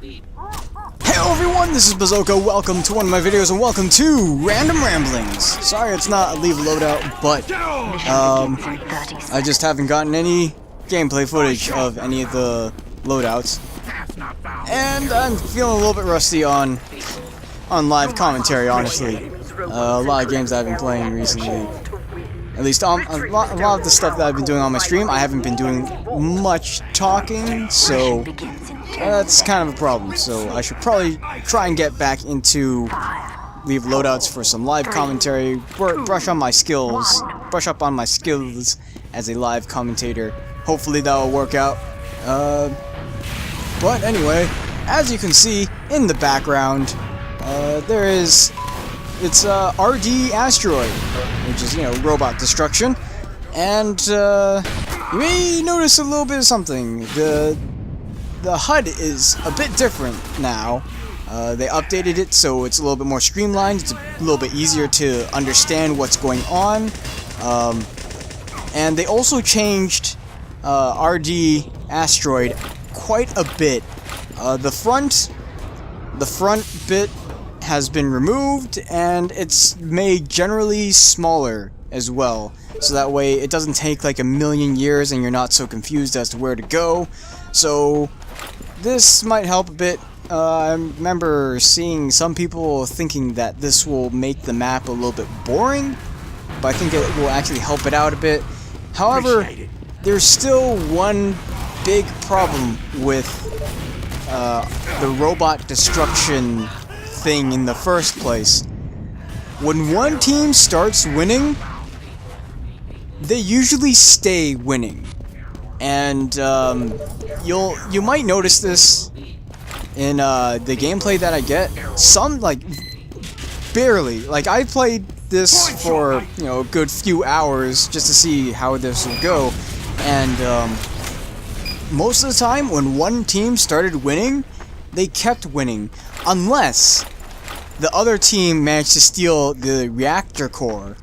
Hello everyone, this is Bazooka. Welcome to one of my videos and welcome to Random Ramblings. Sorry it's not a leave loadout, but I just haven't gotten any gameplay footage of any of the loadouts. And I'm feeling a little bit rusty on live commentary, honestly. A lot of games I've been playing recently. At least a lot of the stuff that I've been doing on my stream, I haven't been doing much talking, so that's kind of a problem. So I should probably try and get back into leave loadouts for some live commentary, brush up on my skills as a live commentator. Hopefully that will work out. But anyway, as you can see in the background, it's RD Asteroid, which is, robot destruction, and you may notice a little bit of something. The HUD is a bit different now. They updated it so it's a little bit more streamlined. It's a little bit easier to understand what's going on, and they also changed RD Asteroid quite a bit. The front bit has been removed, and it's made generally smaller as well, so that way it doesn't take like a million years and you're not so confused as to where to go. So this might help a bit. I remember seeing some people thinking that this will make the map a little bit boring, but I think it will actually help it out a bit. However, there's still one big problem with the robot destruction thing in the first place. When one team starts winning, they usually stay winning, and you might notice this in the gameplay that I get. Some, like, barely. Like, I played this for a good few hours just to see how this would go, and most of the time when one team started winning, they kept winning, unless the other team managed to steal the reactor core,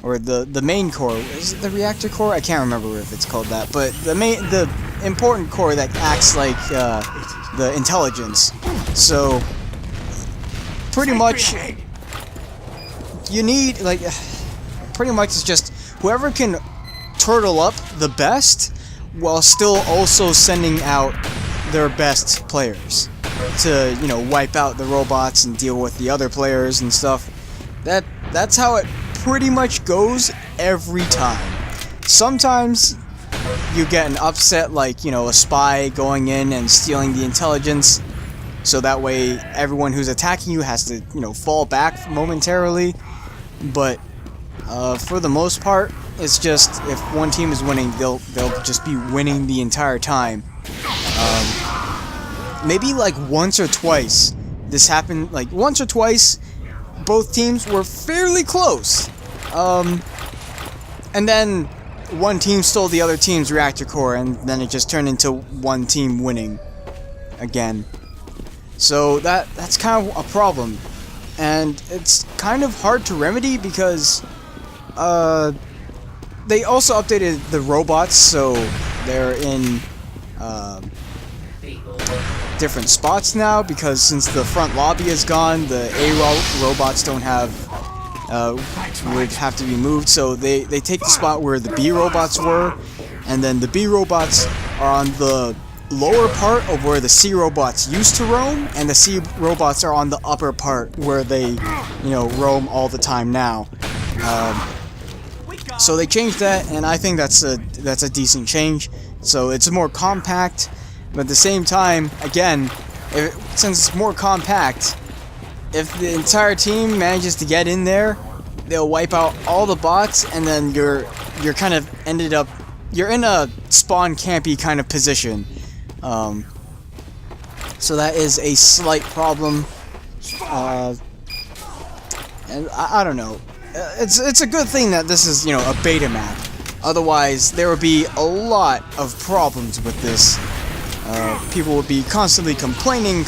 or the main core. Is it the reactor core? I can't remember if it's called that, but the important core that acts like the intelligence. So pretty much you need, like, pretty much it's just whoever can turtle up the best while still also sending out their best players to, wipe out the robots and deal with the other players and stuff. That's how it pretty much goes every time. Sometimes you get an upset, like, a spy going in and stealing the intelligence, so that way everyone who's attacking you has to, fall back momentarily. But for the most part, it's just if one team is winning, they'll just be winning the entire time. Maybe like once or twice this happened. Like once or twice, both teams were fairly close, and then one team stole the other team's reactor core, and then it just turned into one team winning again. So that's kind of a problem, and it's kind of hard to remedy because they also updated the robots, so they're in different spots now, because since the front lobby is gone, the A robots don't have would have to be moved, so they take the spot where the B robots were, and then the B robots are on the lower part of where the C robots used to roam, and the C robots are on the upper part where they roam all the time now. So they changed that, and I think that's a decent change. So it's more compact, but at the same time, again, since it's more compact, if the entire team manages to get in there, they'll wipe out all the bots, and then you're kind of you're in a spawn campy kind of position. So that is a slight problem, and I don't know. It's a good thing that this is a beta map. Otherwise, there would be a lot of problems with this. People would be constantly complaining,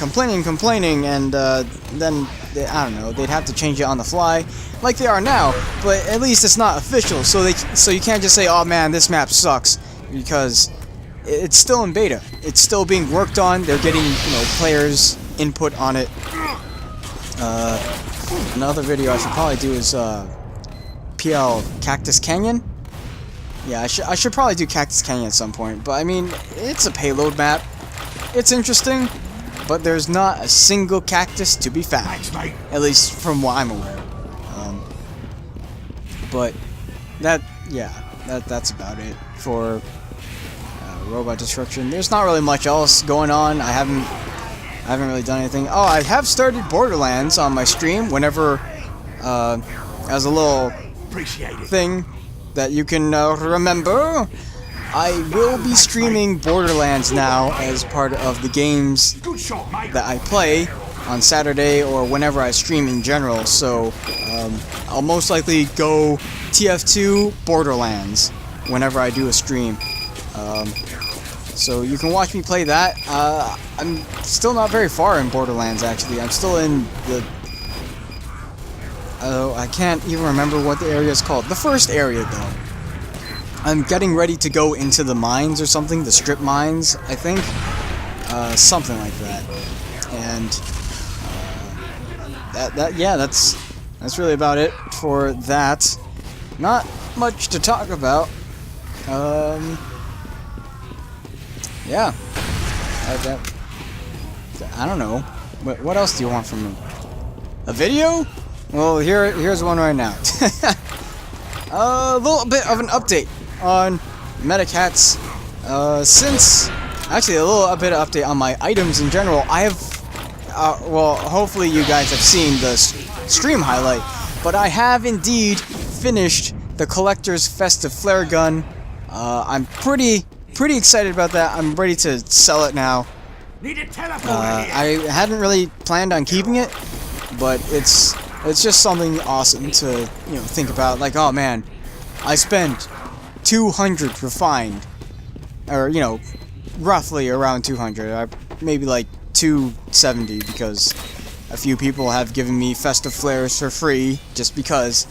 and then I don't know, they'd have to change it on the fly, like they are now. But at least it's not official, so you can't just say, "Oh man, this map sucks," because it's still in beta. it's still being worked on. They're getting, you know, players' input on it. Another video I should probably do is PL Cactus Canyon. Yeah, I should probably do Cactus Canyon at some point. But I mean, it's a payload map. It's interesting, but there's not a single cactus to be found, at least from what I'm aware. But that's about it for robot destruction. There's not really much else going on. I haven't really done anything. Oh, I have started Borderlands on my stream whenever as a little thing that you can remember. I will be streaming Borderlands now as part of the games that I play on Saturday or whenever I stream in general. So I'll most likely go TF2 Borderlands whenever I do a stream. So you can watch me play that. I'm still not very far in Borderlands, actually. I'm still in the... I can't even remember what the area is called. The first area, though. I'm getting ready to go into the mines or something, the strip mines, I think. Something like that. And that's really about it for that. Not much to talk about. Yeah. I don't know. What else do you want from me? A video? Well, here's one right now. A little bit of an update on Metacats. Actually, a little bit of update on my items in general. I have, well, hopefully you guys have seen the stream highlight, but I have indeed finished the Collector's Festive Flare Gun. I'm pretty excited about that. I'm ready to sell it now. I hadn't really planned on keeping it, but it's just something awesome to, you know, think about. Like, oh man, I spent 200 refined, or, you know, roughly around 200. Maybe like 270 because a few people have given me festive flares for free just because.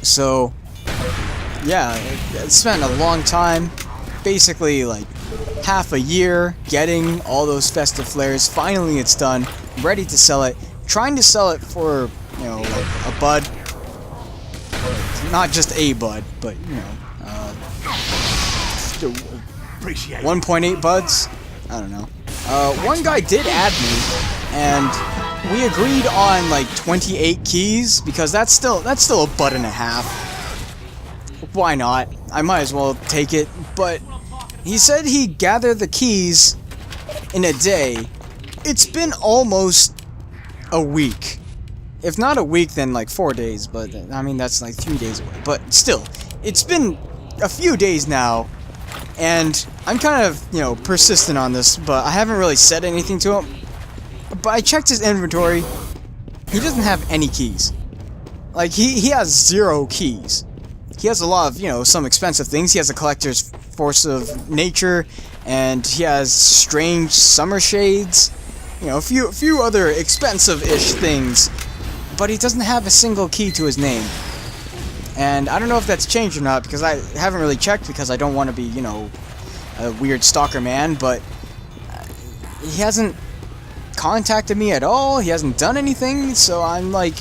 So yeah, it spent a long time, basically like half a year getting all those festive flares. Finally it's done, ready to sell it. Trying to sell it for, you know, like a bud. Not just a bud, but, you know, 1.8 buds? I don't know. One guy did add me, and we agreed on like 28 keys, because that's still a bud and a half. Why not? I might as well take it, but he said he'd gather the keys in a day. It's been almost a week. If not a week, then like 4 days, but I mean that's like 3 days away. But still, it's been a few days now, and I'm kind of, you know, persistent on this, but I haven't really said anything to him. But I checked his inventory. He doesn't have any keys. Like, he has 0 keys. He has a lot of, you know, some expensive things. He has a collector's force of nature, and he has strange summer shades. You know, a few other expensive-ish things. But he doesn't have a single key to his name. And I don't know if that's changed or not, because I haven't really checked, because I don't want to be, you know, a weird stalker man, but he hasn't contacted me at all. He hasn't done anything, so I'm like,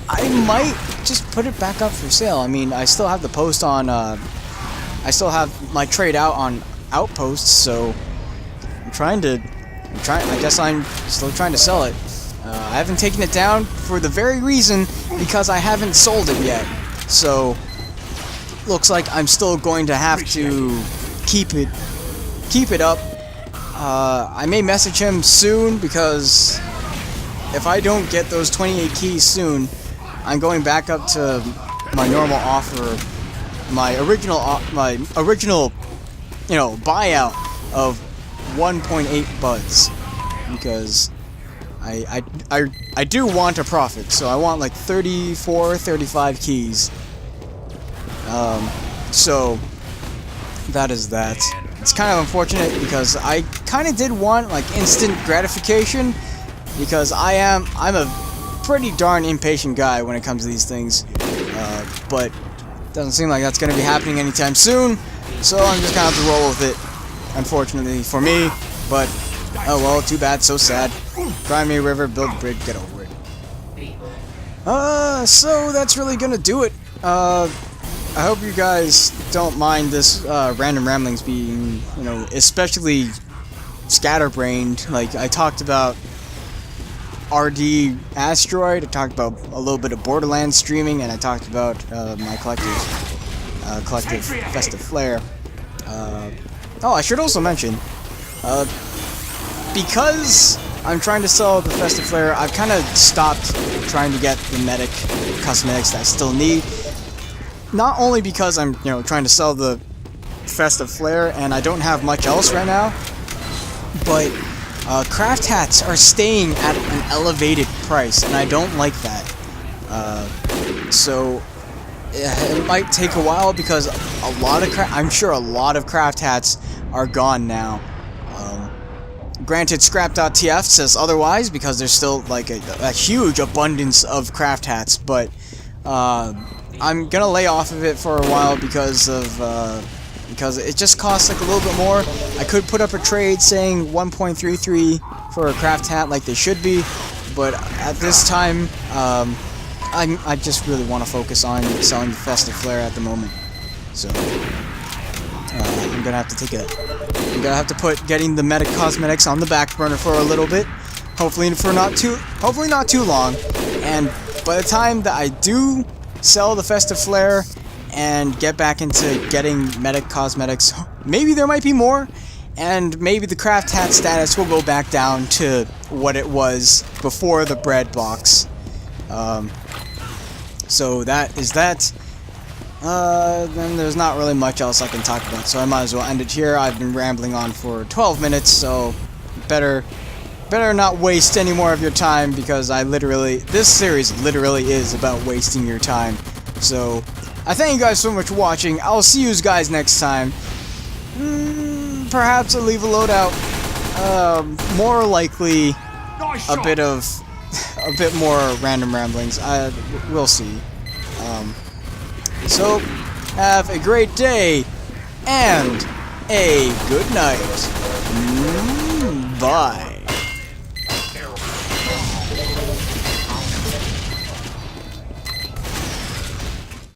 I might just put it back up for sale. I mean, I still have the post on, I still have my trade out on Outposts, so I guess I'm still trying to sell it. I haven't taken it down for the very reason because I haven't sold it yet. So, looks like I'm still going to have to keep it up. I may message him soon, because if I don't get those 28 keys soon, I'm going back up to my normal offer, my original, you know, buyout of 1.8 buds, because I do want a profit, so I want like 34, 35 keys. So that is that. It's kind of unfortunate because I kind of did want like instant gratification, because I'm a pretty darn impatient guy when it comes to these things. But doesn't seem like that's going to be happening anytime soon. So I'm just gonna have to roll with it, unfortunately for me, but oh well, too bad, so sad. Cry me a river, build a bridge, get over it. So that's really gonna do it. I hope you guys don't mind this random ramblings being, you know, especially scatterbrained. Like, I talked about RD Asteroid, I talked about a little bit of Borderlands streaming, and I talked about my collective Festive Flare. Oh, I should also mention, because I'm trying to sell the Festive Flare, I've kind of stopped trying to get the medic cosmetics that I still need. Not only because I'm, you know, trying to sell the Festive Flare and I don't have much else right now, but craft hats are staying at an elevated price, and I don't like that. So it might take a while because I'm sure a lot of craft hats are gone now. Granted, scrap.tf says otherwise because there's still like a huge abundance of craft hats, but I'm gonna lay off of it for a while because it just costs like a little bit more. I could put up a trade saying 1.33 for a craft hat like they should be, but at this time, I just really want to focus on selling the Festive Flare at the moment. So I'm gonna have to put getting the medic cosmetics on the back burner for a little bit. Hopefully not too long. And by the time that I do sell the Festive Flare and get back into getting medic cosmetics, maybe there might be more, and maybe the craft hat status will go back down to what it was before the bread box. So that is that. Then there's not really much else I can talk about, so I might as well end it here. I've been rambling on for 12 minutes, so better not waste any more of your time, because this series literally is about wasting your time. So I thank you guys so much for watching. I'll see you guys next time. Perhaps I'll leave a loadout. More likely a bit more random ramblings. We'll see. So have a great day and a good night. Bye.